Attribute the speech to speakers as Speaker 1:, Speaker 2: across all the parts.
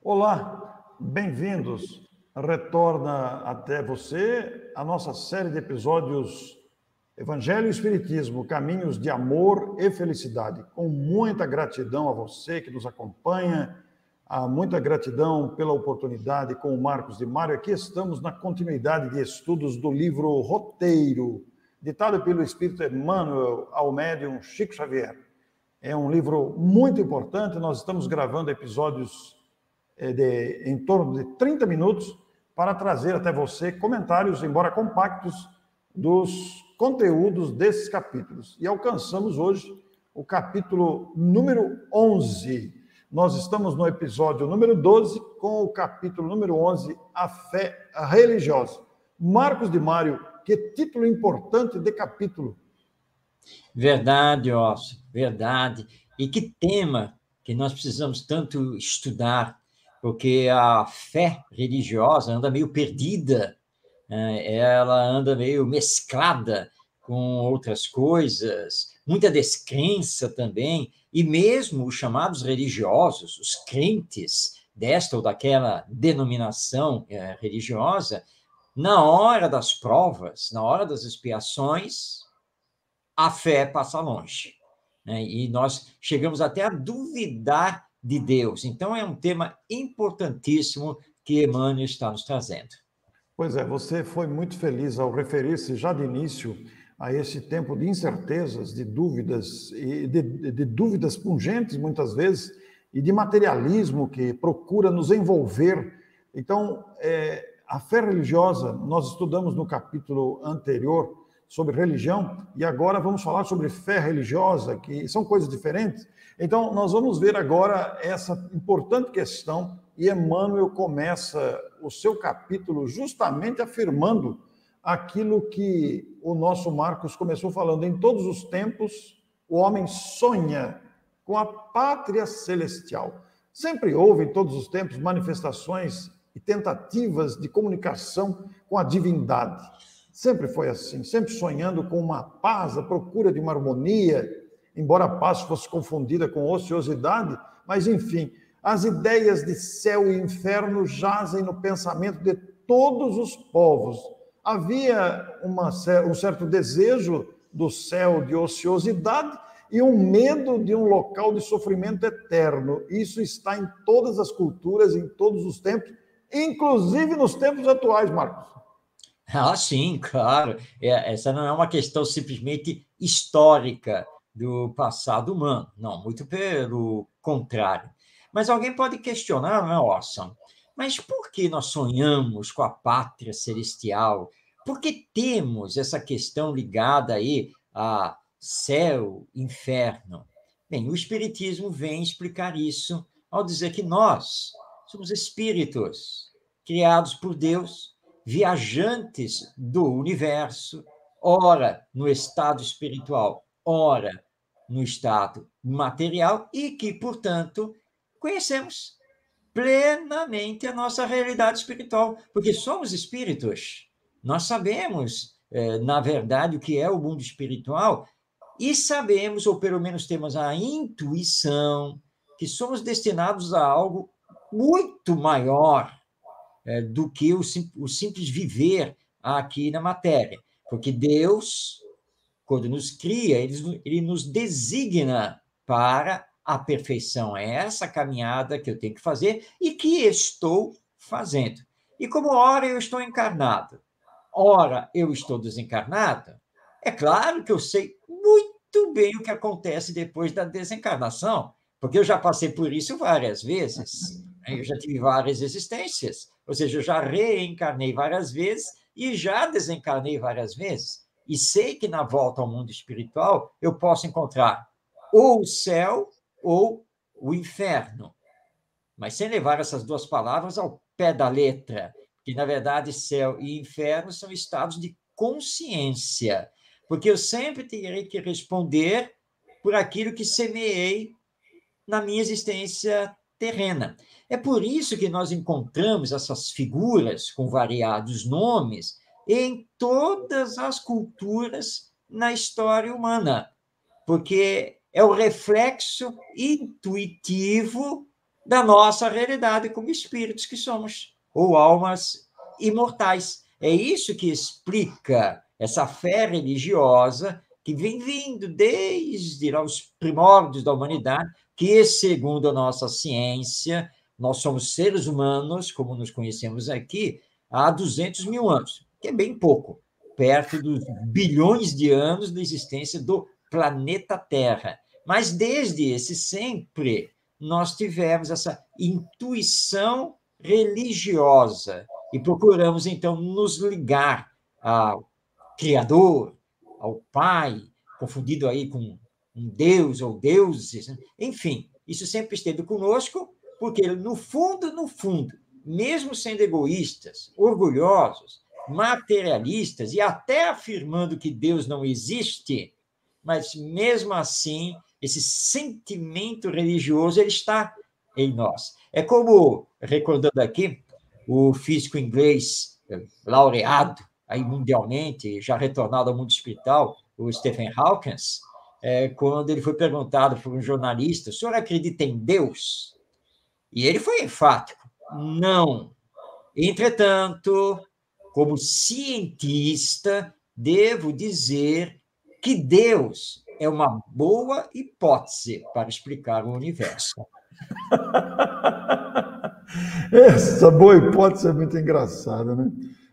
Speaker 1: Olá, bem-vindos. Retorna até você a nossa série de episódios Evangelho e Espiritismo, Caminhos de Amor e Felicidade. Com muita gratidão a você que nos acompanha, muita gratidão pela oportunidade com o Marcos de Mário. Aqui estamos na continuidade de estudos do livro Roteiro, ditado pelo Espírito Emmanuel ao médium Chico Xavier. É um livro muito importante, nós estamos gravando episódios em torno de 30 minutos para trazer até você comentários, embora compactos, dos conteúdos desses capítulos. E alcançamos hoje o capítulo número 11. Nós estamos no episódio número 12 com o capítulo número 11, a fé religiosa. Marcos de Mário, que título importante de capítulo.
Speaker 2: Verdade, Ócio, verdade. E que tema que nós precisamos tanto estudar, porque a fé religiosa anda meio perdida, ela anda meio mesclada com outras coisas, muita descrença também, e mesmo os chamados religiosos, os crentes desta ou daquela denominação religiosa, na hora das provas, na hora das expiações, a fé passa longe, né? E nós chegamos até a duvidar de Deus. Então, é um tema importantíssimo que Emmanuel está nos trazendo.
Speaker 1: Pois é, você foi muito feliz ao referir-se já de início a esse tempo de incertezas, de dúvidas, e de dúvidas pungentes, muitas vezes, e de materialismo que procura nos envolver. Então, a fé religiosa, nós estudamos no capítulo anterior sobre religião, e agora vamos falar sobre fé religiosa, que são coisas diferentes. Então, nós vamos ver agora essa importante questão, e Emmanuel começa o seu capítulo justamente afirmando aquilo que o nosso Marcos começou falando. Em todos os tempos, o homem sonha com a pátria celestial. Sempre houve, em todos os tempos, manifestações e tentativas de comunicação com a divindade. Sempre foi assim, sempre sonhando com uma paz, a procura de uma harmonia, embora a paz fosse confundida com ociosidade, mas enfim, as ideias de céu e inferno jazem no pensamento de todos os povos. Havia um certo desejo do céu de ociosidade e um medo de um local de sofrimento eterno. Isso está em todas as culturas, em todos os tempos, inclusive nos tempos atuais, Marcos.
Speaker 2: Ah, sim, claro. Essa não é uma questão simplesmente histórica do passado humano. Não, muito pelo contrário. Mas alguém pode questionar, não é, Orson? Mas por que nós sonhamos com a pátria celestial? Por que temos essa questão ligada aí a céu, inferno? Bem, o Espiritismo vem explicar isso ao dizer que nós somos espíritos criados por Deus, viajantes do universo, ora no estado espiritual, ora no estado material, e que, portanto, conhecemos plenamente a nossa realidade espiritual, porque somos espíritos. Nós sabemos, na verdade, o que é o mundo espiritual e sabemos, ou pelo menos temos a intuição, que somos destinados a algo muito maior do que o simples viver aqui na matéria. Porque Deus, quando nos cria, ele nos designa para a perfeição. É essa caminhada que eu tenho que fazer e que estou fazendo. E como ora eu estou encarnado, ora eu estou desencarnado, é claro que eu sei muito bem o que acontece depois da desencarnação, porque eu já passei por isso várias vezes. Eu já tive várias existências, ou seja, eu já reencarnei várias vezes e já desencarnei várias vezes. E sei que na volta ao mundo espiritual eu posso encontrar ou o céu ou o inferno, mas sem levar essas duas palavras ao pé da letra, que na verdade céu e inferno são estados de consciência, porque eu sempre terei que responder por aquilo que semeei na minha existência terrena. É por isso que nós encontramos essas figuras com variados nomes em todas as culturas na história humana, porque é o reflexo intuitivo da nossa realidade como espíritos que somos, ou almas imortais. É isso que explica essa fé religiosa que vem vindo desde os primórdios da humanidade, que, segundo a nossa ciência, nós somos seres humanos, como nos conhecemos aqui, há 200 mil anos, que é bem pouco, perto dos bilhões de anos da existência do planeta Terra. Mas desde esse sempre, nós tivemos essa intuição religiosa e procuramos, então, nos ligar ao Criador, ao Pai, confundido aí com um Deus ou deuses, né? Enfim, isso sempre esteve conosco, porque no fundo, mesmo sendo egoístas, orgulhosos, materialistas e até afirmando que Deus não existe, mas mesmo assim, esse sentimento religioso ele está em nós. É como, recordando aqui, o físico inglês laureado aí mundialmente, já retornado ao mundo espiritual, o Stephen Hawking, quando ele foi perguntado por um jornalista, o senhor acredita em Deus? E ele foi enfático, não. Entretanto, como cientista, devo dizer que Deus é uma boa hipótese para explicar o universo.
Speaker 1: Essa boa hipótese é muito engraçada, né?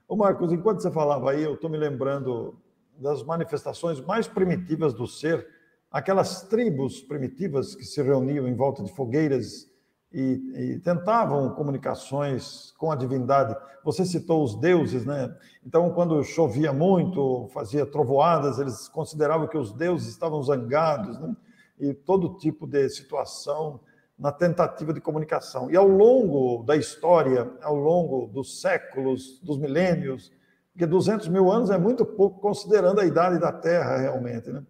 Speaker 1: Ô Marcos, enquanto você falava aí, eu estou me lembrando das manifestações mais primitivas do ser, aquelas tribos primitivas que se reuniam em volta de fogueiras e tentavam comunicações com a divindade. Você citou os deuses, né? Então, quando chovia muito, fazia trovoadas, eles consideravam que os deuses estavam zangados, né? E todo tipo de situação na tentativa de comunicação. E ao longo da história, ao longo dos séculos, dos milênios, porque 200 mil anos é muito pouco, considerando a idade da Terra, realmente, né?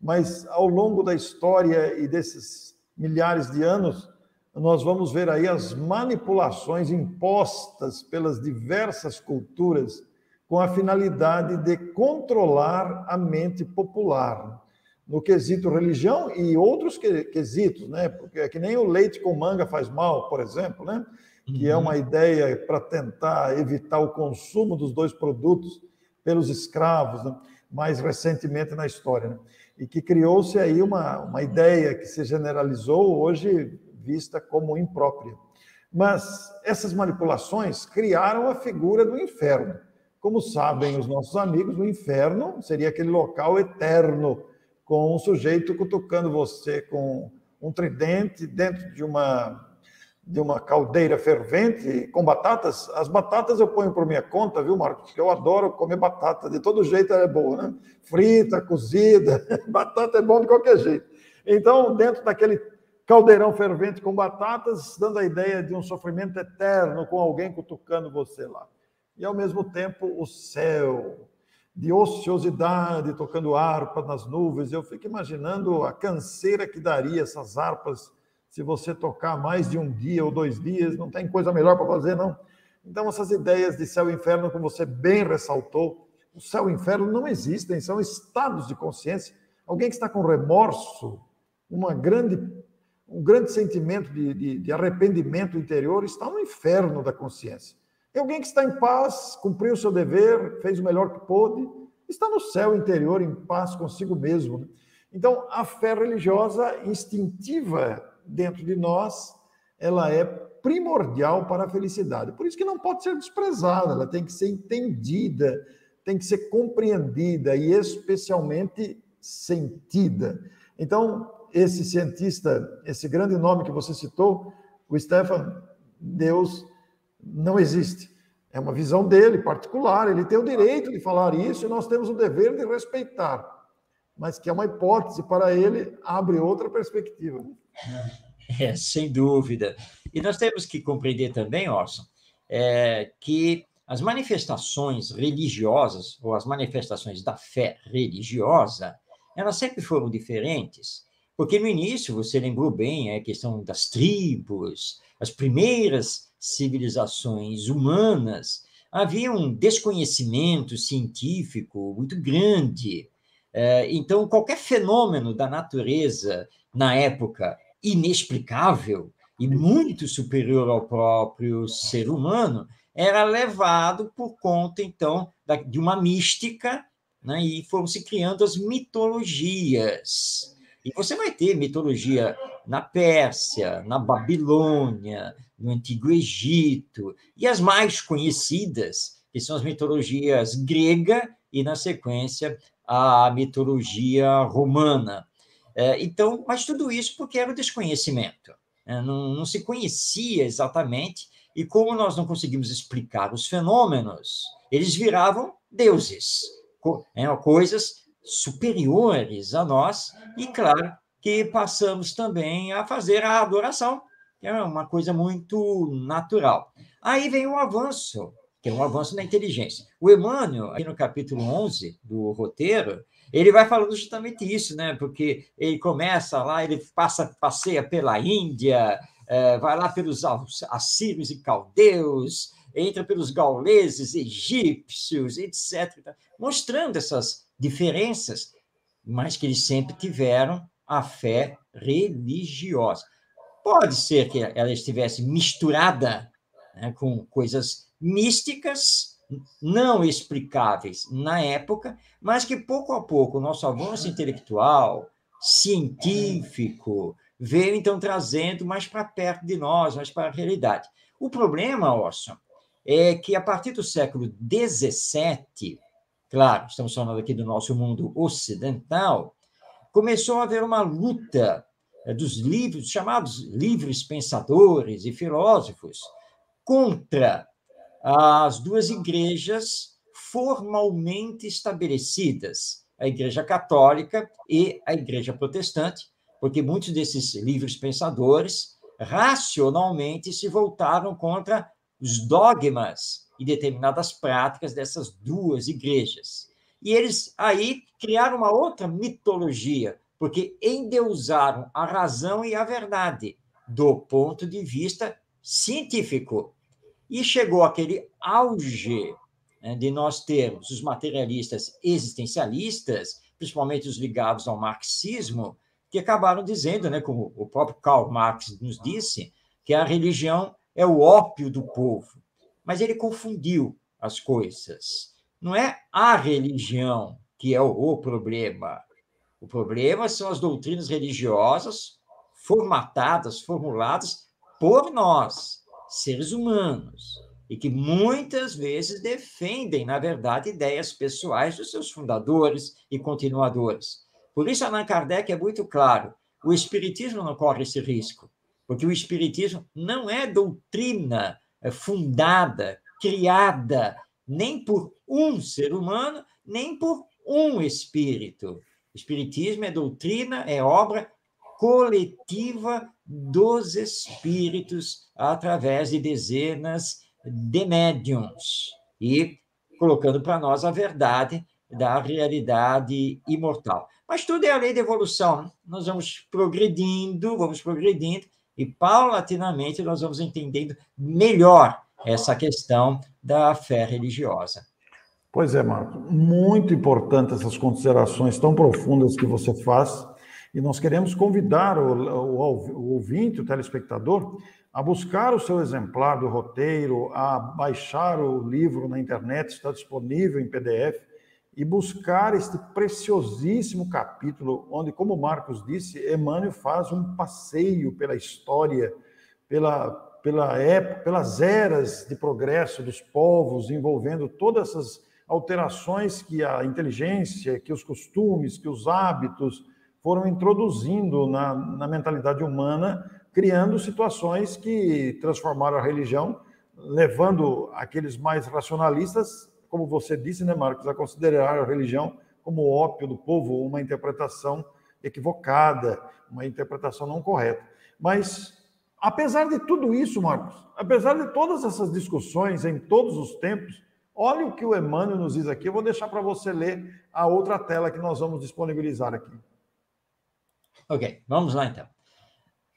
Speaker 1: Mas ao longo da história e desses milhares de anos, nós vamos ver aí as manipulações impostas pelas diversas culturas com a finalidade de controlar a mente popular, no quesito religião e outros quesitos, né? Porque é que nem o leite com manga faz mal, por exemplo, né? Que é uma ideia para tentar evitar o consumo dos dois produtos pelos escravos, né? Mais recentemente na história, né? E que criou-se aí uma ideia que se generalizou hoje vista como imprópria. Mas essas manipulações criaram a figura do inferno. Como sabem os nossos amigos, o inferno seria aquele local eterno, com um sujeito cutucando você com um tridente dentro de uma caldeira fervente com batatas. As batatas eu ponho por minha conta, viu, Marcos? Porque eu adoro comer batata. De todo jeito ela é boa, né? Frita, cozida, batata é bom de qualquer jeito. Então, dentro daquele caldeirão fervente com batatas, dando a ideia de um sofrimento eterno com alguém cutucando você lá. E, ao mesmo tempo, o céu de ociosidade, tocando harpa nas nuvens. Eu fico imaginando a canseira que daria essas harpas se você tocar mais de um dia ou 2 dias, não tem coisa melhor para fazer, não. Então, essas ideias de céu e inferno, como você bem ressaltou, o céu e o inferno não existem, são estados de consciência. Alguém que está com remorso, um grande sentimento de arrependimento interior, está no inferno da consciência. E alguém que está em paz, cumpriu o seu dever, fez o melhor que pôde, está no céu interior, em paz consigo mesmo. Então, a fé religiosa instintiva dentro de nós, ela é primordial para a felicidade. Por isso que não pode ser desprezada, ela tem que ser entendida, tem que ser compreendida e especialmente sentida. Então, esse cientista, esse grande nome que você citou, o Stephen, Deus não existe. É uma visão dele, particular, ele tem o direito de falar isso e nós temos o dever de respeitar. Mas que é uma hipótese para ele, abre outra perspectiva.
Speaker 2: Sem dúvida. E nós temos que compreender também, Orson, que as manifestações religiosas, ou as manifestações da fé religiosa, elas sempre foram diferentes. Porque no início, você lembrou bem a questão das tribos, as primeiras civilizações humanas, havia um desconhecimento científico muito grande. Então, qualquer fenômeno da natureza, na época, inexplicável, e muito superior ao próprio ser humano, era levado por conta, então, de uma mística, né? E foram se criando as mitologias. E você vai ter mitologia na Pérsia, na Babilônia, no Antigo Egito, e as mais conhecidas, que são as mitologias grega e, na sequência, a mitologia romana. Então, mas tudo isso porque era o desconhecimento. Não se conhecia exatamente, e como nós não conseguimos explicar os fenômenos, eles viravam deuses, coisas superiores a nós, e claro que passamos também a fazer a adoração, que é uma coisa muito natural. Aí vem o avanço, que é um avanço na inteligência. O Emmanuel, aqui no capítulo 11 do roteiro, ele vai falando justamente isso, né? Porque ele começa lá, ele passeia pela Índia, vai lá pelos assírios e caldeus, entra pelos gauleses, egípcios, etc., mostrando essas diferenças, mas que eles sempre tiveram a fé religiosa. Pode ser que ela estivesse misturada, né, com coisas místicas, não explicáveis na época, mas que pouco a pouco o nosso avanço intelectual, científico, veio então trazendo mais para perto de nós, mais para a realidade. O problema, Orson, é que a partir do século XVII, claro, estamos falando aqui do nosso mundo ocidental, começou a haver uma luta dos livros, chamados livres pensadores e filósofos, contra as duas igrejas formalmente estabelecidas, a Igreja Católica e a Igreja Protestante, porque muitos desses livres pensadores racionalmente se voltaram contra os dogmas e determinadas práticas dessas duas igrejas. E eles aí criaram uma outra mitologia, porque endeusaram a razão e a verdade do ponto de vista científico. E chegou aquele auge, né, de nós termos os materialistas existencialistas, principalmente os ligados ao marxismo, que acabaram dizendo, né, como o próprio Karl Marx nos disse, que a religião é o ópio do povo. Mas ele confundiu as coisas. Não é a religião que é o problema. O problema são as doutrinas religiosas formatadas, formuladas por nós, seres humanos, e que muitas vezes defendem, na verdade, ideias pessoais dos seus fundadores e continuadores. Por isso, Allan Kardec é muito claro: o Espiritismo não corre esse risco, porque o Espiritismo não é doutrina fundada, criada, nem por um ser humano, nem por um espírito. O Espiritismo é doutrina, é obra coletiva dos espíritos através de dezenas de médiuns e colocando para nós a verdade da realidade imortal. Mas tudo é a lei da evolução, né? Nós vamos progredindo e paulatinamente nós vamos entendendo melhor essa questão da fé religiosa.
Speaker 1: Pois é, Marco, muito importante essas considerações tão profundas que você faz, e nós queremos convidar o ouvinte, o telespectador, a buscar o seu exemplar do roteiro, a baixar o livro na internet, está disponível em PDF, e buscar este preciosíssimo capítulo, onde, como o Marcos disse, Emmanuel faz um passeio pela história, pela época, pelas eras de progresso dos povos, envolvendo todas essas alterações que a inteligência, que os costumes, que os hábitos foram introduzindo na mentalidade humana, criando situações que transformaram a religião, levando aqueles mais racionalistas, como você disse, né, Marcos, a considerar a religião como o ópio do povo, uma interpretação equivocada, uma interpretação não correta. Mas, apesar de tudo isso, Marcos, apesar de todas essas discussões em todos os tempos, olha o que o Emmanuel nos diz aqui. Eu vou deixar para você ler a outra tela que nós vamos disponibilizar aqui.
Speaker 2: Ok, vamos lá então.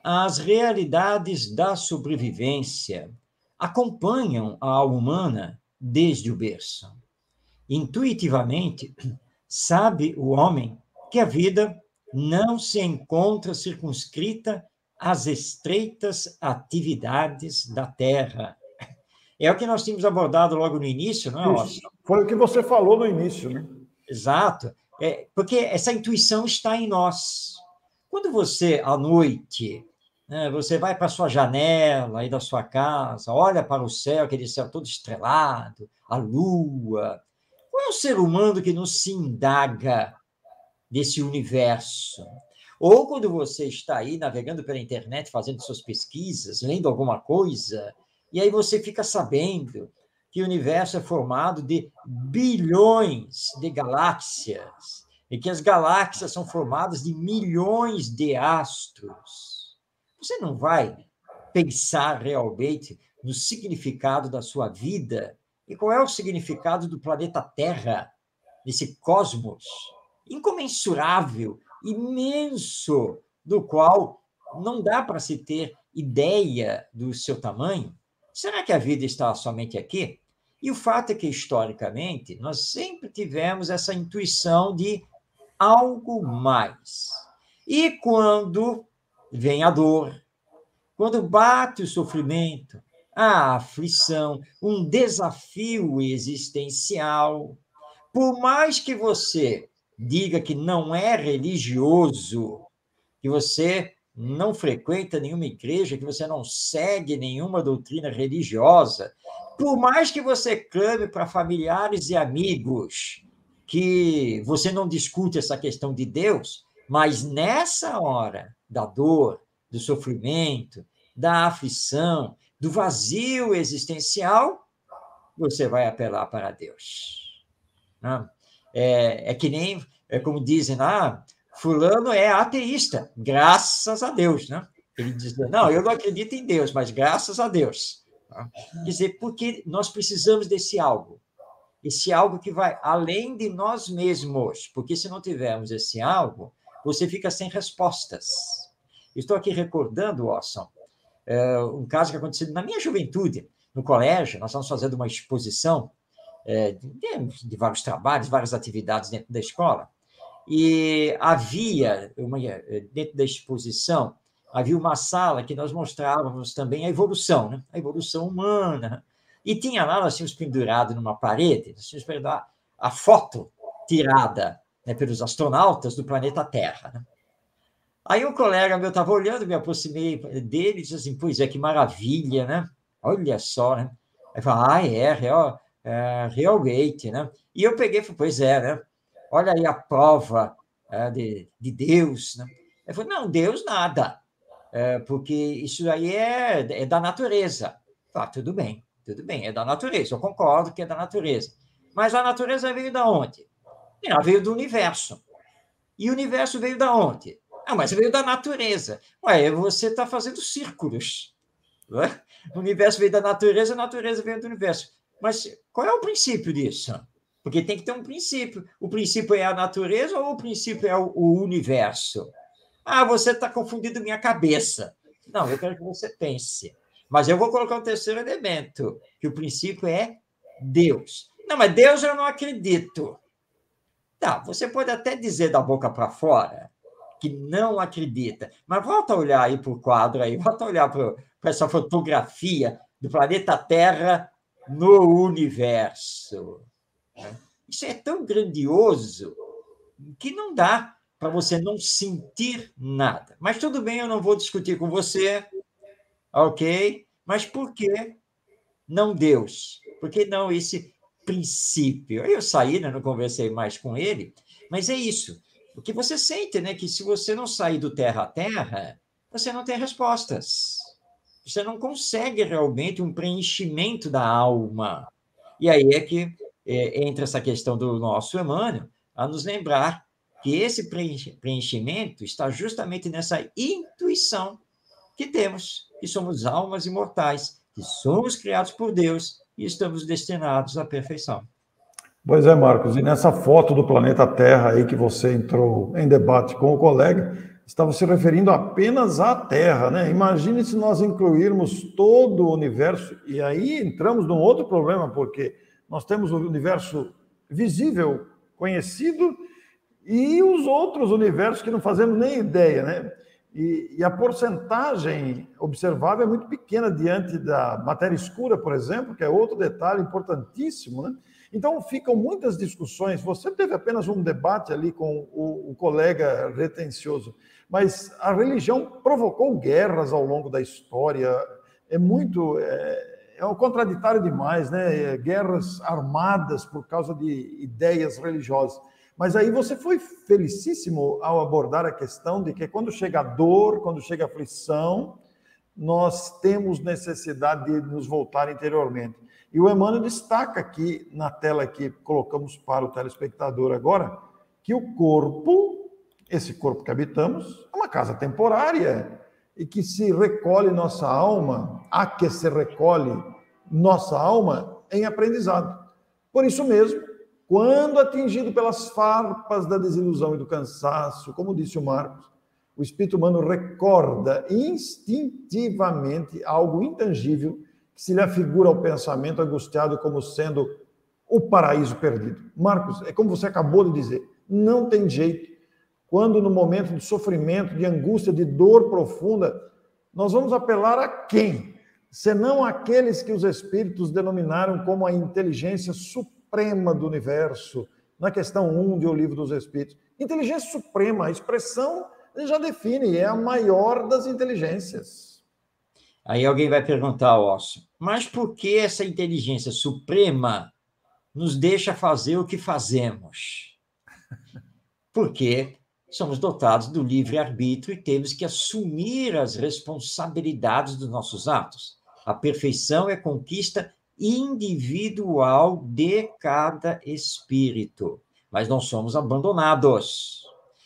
Speaker 2: As realidades da sobrevivência acompanham a alma humana desde o berço. Intuitivamente, sabe o homem que a vida não se encontra circunscrita as estreitas atividades da Terra. É o que nós tínhamos abordado logo no início, não é, Austin?
Speaker 1: Foi o que você falou no início, né?
Speaker 2: Exato. Porque essa intuição está em nós. Quando você, à noite, né, você vai para a sua janela aí da sua casa, olha para o céu, aquele céu todo estrelado, a lua. Qual é o ser humano que não se indaga desse universo? Ou quando você está aí navegando pela internet, fazendo suas pesquisas, lendo alguma coisa, e aí você fica sabendo que o universo é formado de bilhões de galáxias, e que as galáxias são formadas de milhões de astros. Você não vai pensar realmente no significado da sua vida? E qual é o significado do planeta Terra, nesse cosmos incomensurável, imenso, do qual não dá para se ter ideia do seu tamanho? Será que a vida está somente aqui? E o fato é que, historicamente, nós sempre tivemos essa intuição de algo mais. E quando vem a dor, quando bate o sofrimento, a aflição, um desafio existencial, por mais que você diga que não é religioso, que você não frequenta nenhuma igreja, que você não segue nenhuma doutrina religiosa, por mais que você clame para familiares e amigos que você não discute essa questão de Deus, mas nessa hora da dor, do sofrimento, da aflição, do vazio existencial, você vai apelar para Deus. É que nem, como dizem lá, fulano é ateísta, graças a Deus, né? Ele diz, não, eu não acredito em Deus, mas graças a Deus. Quer dizer, porque nós precisamos desse algo, esse algo que vai além de nós mesmos, porque se não tivermos esse algo, você fica sem respostas. Estou aqui recordando, Watson, um caso que aconteceu na minha juventude, no colégio. Nós estávamos fazendo uma exposição de vários trabalhos, várias atividades dentro da escola, e havia, dentro da exposição, havia uma sala que nós mostrávamos também a evolução, né? A evolução humana. E tinha lá, nós tínhamos pendurado numa parede, nós tínhamos pendurado a foto tirada, né, pelos astronautas do planeta Terra, né? Aí um colega meu estava olhando, me aproximei dele e disse assim, pois é, que maravilha, né? Olha só, né? Aí falou, realmente, né? E eu peguei e falei, pois é, né? Olha aí a prova de Deus, né? Ele falou, não, Deus nada, porque isso aí é da natureza. Tudo bem, é da natureza, eu concordo que é da natureza. Mas a natureza veio da onde? Ela veio do universo. E o universo veio da onde? Mas veio da natureza. Você está fazendo círculos. Não é? O universo veio da natureza, a natureza veio do universo. Mas qual é o princípio disso? Porque tem que ter um princípio. O princípio é a natureza ou o princípio é o universo? Você está confundindo minha cabeça. Não, eu quero que você pense. Mas eu vou colocar um terceiro elemento, que o princípio é Deus. Não, mas Deus eu não acredito. Tá, você pode até dizer da boca para fora que não acredita, mas volta a olhar aí para o quadro, aí, volta a olhar para essa fotografia do planeta Terra no universo. Isso é tão grandioso que não dá para você não sentir nada. Mas tudo bem, eu não vou discutir com você, ok? Mas por que não Deus? Por que não esse princípio? Eu saí, né, não conversei mais com ele, mas é isso. Porque você sente, né, que se você não sair do terra a terra, você não tem respostas. Você não consegue realmente um preenchimento da alma. E aí é que entra essa questão do nosso Emmanuel a nos lembrar que esse preenchimento está justamente nessa intuição que temos, que somos almas imortais, que somos criados por Deus e estamos destinados à perfeição.
Speaker 1: Pois é, Marcos, e nessa foto do planeta Terra aí que você entrou em debate com o colega, estava se referindo apenas à Terra, né? Imagine se nós incluirmos todo o universo, e aí entramos num outro problema, porque nós temos o universo visível, conhecido, e os outros universos que não fazemos nem ideia, né? E a porcentagem observável é muito pequena diante da matéria escura, por exemplo, que é outro detalhe importantíssimo, né? Então, ficam muitas discussões. Você teve apenas um debate ali com o colega retencioso, mas a religião provocou guerras ao longo da história. É um contraditório demais, né? Guerras armadas por causa de ideias religiosas. Mas aí você foi felicíssimo ao abordar a questão de que quando chega a dor, quando chega a aflição, nós temos necessidade de nos voltar interiormente. E o Emmanuel destaca aqui na tela que colocamos para o telespectador agora, que o corpo, esse corpo que habitamos, é uma casa temporária e que se recolhe nossa alma, a que se recolhe nossa alma em aprendizado. Por isso mesmo, quando atingido pelas farpas da desilusão e do cansaço, como disse o Marcos, o espírito humano recorda instintivamente algo intangível que se lhe afigura ao pensamento angustiado como sendo o paraíso perdido. Marcos, é como você acabou de dizer, não tem jeito. Quando no momento de sofrimento, de angústia, de dor profunda, nós vamos apelar a quem? Senão aqueles que os espíritos denominaram como a inteligência suprema do universo, na questão 1 de O Livro dos Espíritos. Inteligência suprema, a expressão já define, é a maior das inteligências.
Speaker 2: Aí alguém vai perguntar, Ócio, mas por que essa inteligência suprema nos deixa fazer o que fazemos? Porque somos dotados do livre-arbítrio e temos que assumir as responsabilidades dos nossos atos. A perfeição é conquista individual de cada espírito, mas não somos abandonados.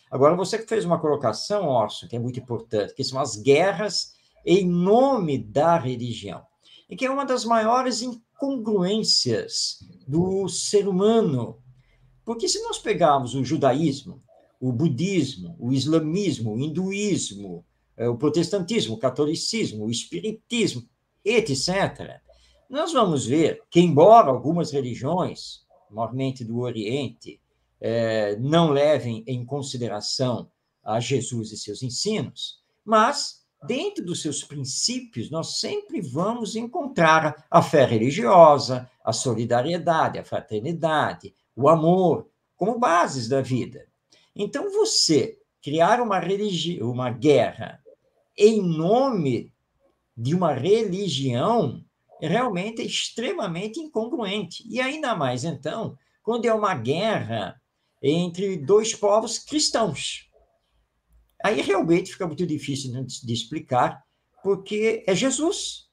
Speaker 2: Agora, você que fez uma colocação, Ócio, que é muito importante, que são as guerras em nome da religião, e que é uma das maiores incongruências do ser humano. Porque se nós pegarmos o judaísmo, o budismo, o islamismo, o hinduísmo, o protestantismo, o catolicismo, o espiritismo, etc., nós vamos ver que, embora algumas religiões, maiormente do Oriente, não levem em consideração a Jesus e seus ensinos, mas dentro dos seus princípios, nós sempre vamos encontrar a fé religiosa, a solidariedade, a fraternidade, o amor, como bases da vida. Então, você criar uma guerra em nome de uma religião realmente é extremamente incongruente. E ainda mais, então, quando é uma guerra entre dois povos cristãos. Aí realmente fica muito difícil de explicar, porque é Jesus.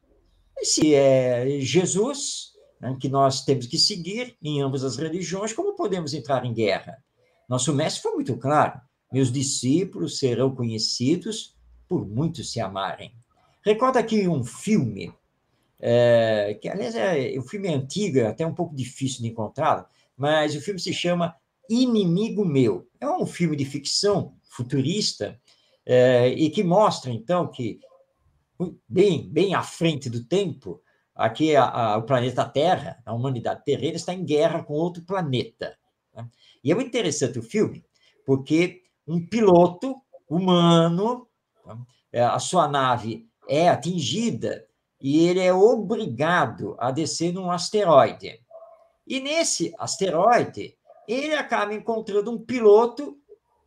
Speaker 2: E se é Jesus, né, que nós temos que seguir em ambas as religiões, como podemos entrar em guerra? Nosso mestre foi muito claro: meus discípulos serão conhecidos por muitos se amarem. Recorda aqui um filme, que aliás o filme é antigo, é até um pouco difícil de encontrá-lo, mas o filme se chama Inimigo Meu. É um filme de ficção futurista, e que mostra, então, que bem à frente do tempo, aqui o planeta Terra, a humanidade terrena, está em guerra com outro planeta. Né? E é muito interessante o filme, porque um piloto humano, a sua nave é atingida e ele é obrigado a descer num asteroide. E nesse asteroide, ele acaba encontrando um piloto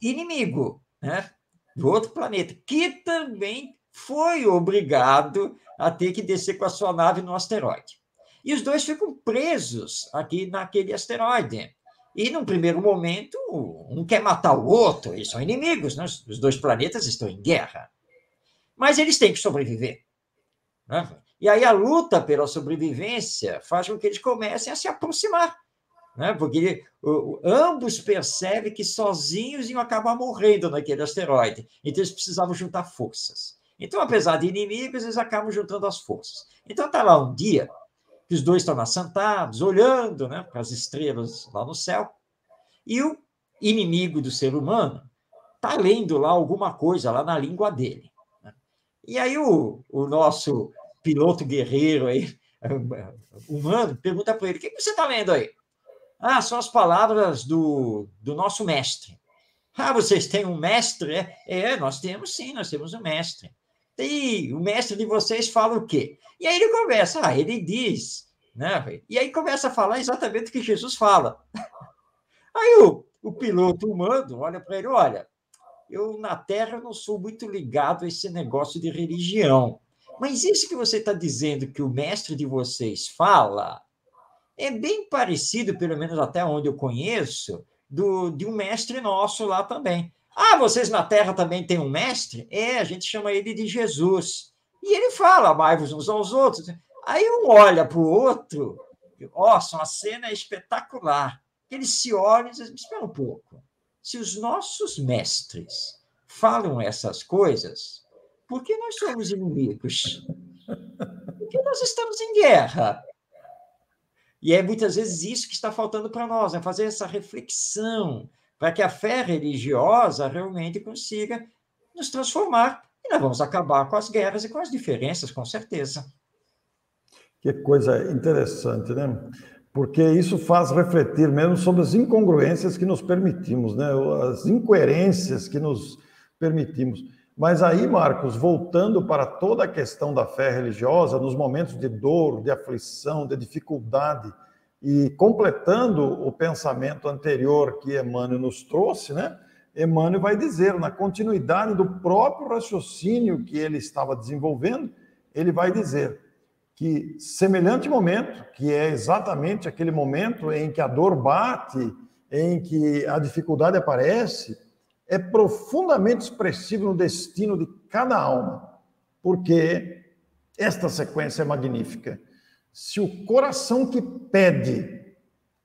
Speaker 2: inimigo, né, do outro planeta, que também foi obrigado a ter que descer com a sua nave no asteroide. E os dois ficam presos aqui naquele asteroide. E, num primeiro momento, um quer matar o outro, eles são inimigos, né? Os dois planetas estão em guerra. Mas eles têm que sobreviver. Né? E aí a luta pela sobrevivência faz com que eles comecem a se aproximar. Né? Porque ambos percebem que sozinhos iam acabar morrendo naquele asteroide. Então, eles precisavam juntar forças. Então, apesar de inimigos, eles acabam juntando as forças. Então, está lá um dia que os dois estão lá sentados, olhando, né, para as estrelas lá no céu, e o inimigo do ser humano está lendo lá alguma coisa lá na língua dele. Né? E aí o nosso piloto guerreiro aí, humano, pergunta para ele: o que você está lendo aí? Ah, são as palavras do nosso mestre. Ah, vocês têm um mestre? Nós temos sim, nós temos um mestre. E o mestre de vocês fala o quê? E aí ele começa, ele diz, né? E aí começa a falar exatamente o que Jesus fala. Aí o piloto humano olha para ele, olha, eu na Terra não sou muito ligado a esse negócio de religião, mas isso que você está dizendo que o mestre de vocês fala é bem parecido, pelo menos até onde eu conheço, de um mestre nosso lá também. Ah, vocês na Terra também têm um mestre? A gente chama ele de Jesus. E ele fala, amai-vos uns aos outros. Aí um olha para o outro, nossa, uma cena espetacular. Eles se olham e dizem, espera um pouco, se os nossos mestres falam essas coisas, por que nós somos inimigos? Por que nós estamos em guerra? E é muitas vezes isso que está faltando para nós, fazer essa reflexão, para que a fé religiosa realmente consiga nos transformar. E nós vamos acabar com as guerras e com as diferenças, com certeza.
Speaker 1: Que coisa interessante, né? Porque isso faz refletir mesmo sobre as incongruências que nos permitimos, né? As incoerências que nos permitimos. Mas aí, Marcos, voltando para toda a questão da fé religiosa, nos momentos de dor, de aflição, de dificuldade, e completando o pensamento anterior que Emmanuel nos trouxe, né? Emmanuel vai dizer, na continuidade do próprio raciocínio que ele estava desenvolvendo, ele vai dizer que semelhante momento, que é exatamente aquele momento em que a dor bate, em que a dificuldade aparece, é profundamente expressivo no destino de cada alma, porque esta sequência é magnífica. Se o coração que pede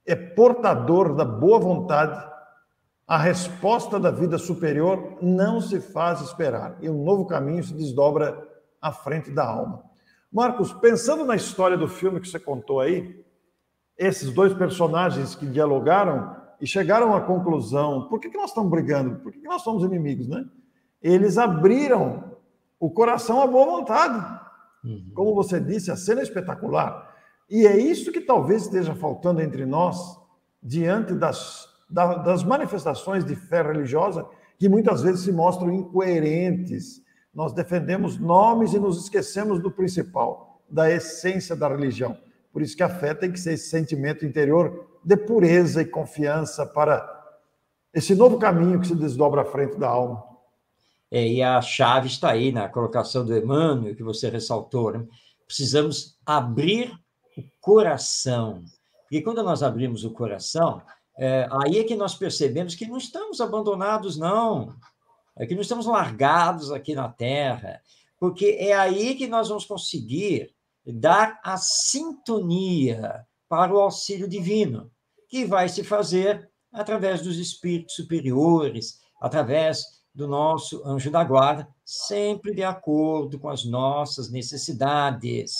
Speaker 1: é portador da boa vontade, a resposta da vida superior não se faz esperar, e um novo caminho se desdobra à frente da alma. Marcos, pensando na história do filme que você contou aí, esses dois personagens que dialogaram e chegaram à conclusão, por que nós estamos brigando? Por que nós somos inimigos, né? Eles abriram o coração à boa vontade. Como você disse, a cena é espetacular. E é isso que talvez esteja faltando entre nós, diante das manifestações de fé religiosa, que muitas vezes se mostram incoerentes. Nós defendemos nomes e nos esquecemos do principal, da essência da religião. Por isso que a fé tem que ser esse sentimento interior de pureza e confiança para esse novo caminho que se desdobra à frente da alma.
Speaker 2: E a chave está aí na colocação do Emmanuel, que você ressaltou, né? Precisamos abrir o coração. Porque quando nós abrimos o coração, aí é que nós percebemos que não estamos abandonados, não. É que não estamos largados aqui na Terra. Porque é aí que nós vamos conseguir dar a sintonia para o auxílio divino, que vai se fazer através dos espíritos superiores, através do nosso anjo da guarda, sempre de acordo com as nossas necessidades,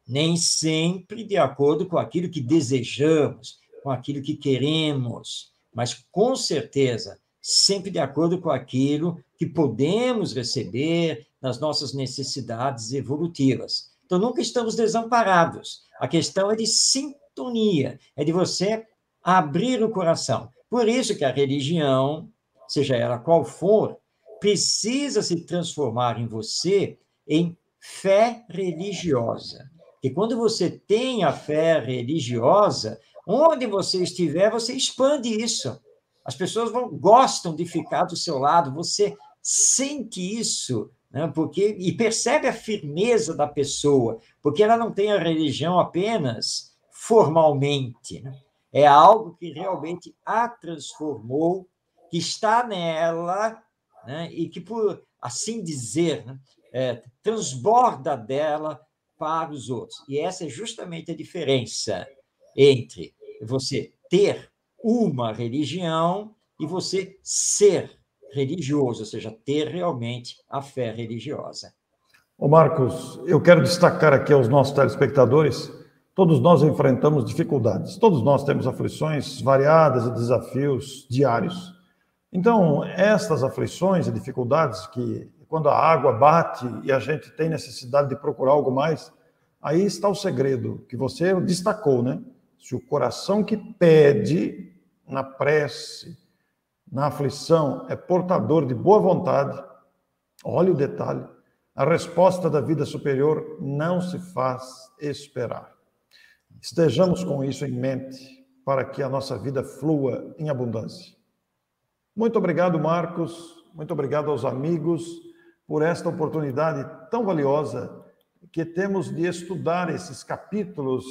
Speaker 2: nem sempre de acordo com aquilo que desejamos, com aquilo que queremos, mas com certeza sempre de acordo com aquilo que podemos receber nas nossas necessidades evolutivas. Então, nunca estamos desamparados. A questão é de sintonia, é de você abrir o coração. Por isso que a religião, seja ela qual for, precisa se transformar em você em fé religiosa. E quando você tem a fé religiosa, onde você estiver, você expande isso. As pessoas gostam de ficar do seu lado, você sente isso, né? E percebe a firmeza da pessoa, porque ela não tem a religião apenas formalmente, né? É algo que realmente a transformou, que está nela, né? E que, por assim dizer, né? Transborda dela para os outros. E essa é justamente a diferença entre você ter uma religião e você ser religioso, ou seja, ter realmente a fé religiosa.
Speaker 1: Ô Marcos, eu quero destacar aqui aos nossos telespectadores, todos nós enfrentamos dificuldades, todos nós temos aflições variadas e desafios diários. Então, estas aflições e dificuldades que, quando a água bate e a gente tem necessidade de procurar algo mais, aí está o segredo que você destacou, né? Se o coração que pede na prece, na aflição é portador de boa vontade. Olha o detalhe. A resposta da vida superior não se faz esperar. Estejamos com isso em mente para que a nossa vida flua em abundância. Muito obrigado, Marcos. Muito obrigado aos amigos por esta oportunidade tão valiosa que temos de estudar esses capítulos,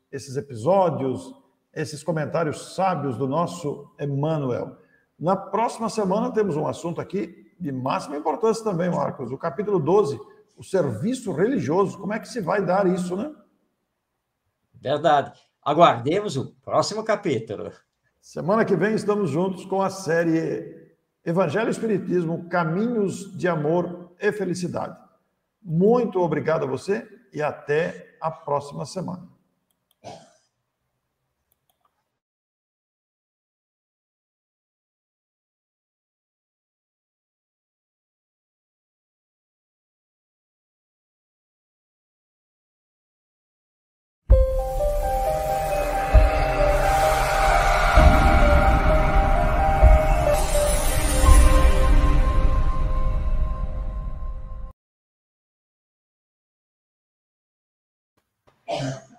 Speaker 1: esses episódios, esses comentários sábios do nosso Emmanuel. Na próxima semana temos um assunto aqui de máxima importância também, Marcos. O capítulo 12, o serviço religioso. Como é que se vai dar isso, né?
Speaker 2: Verdade. Aguardemos o próximo capítulo.
Speaker 1: Semana que vem estamos juntos com a série Evangelho e Espiritismo, Caminhos de Amor e Felicidade. Muito obrigado a você e até a próxima semana.
Speaker 3: É.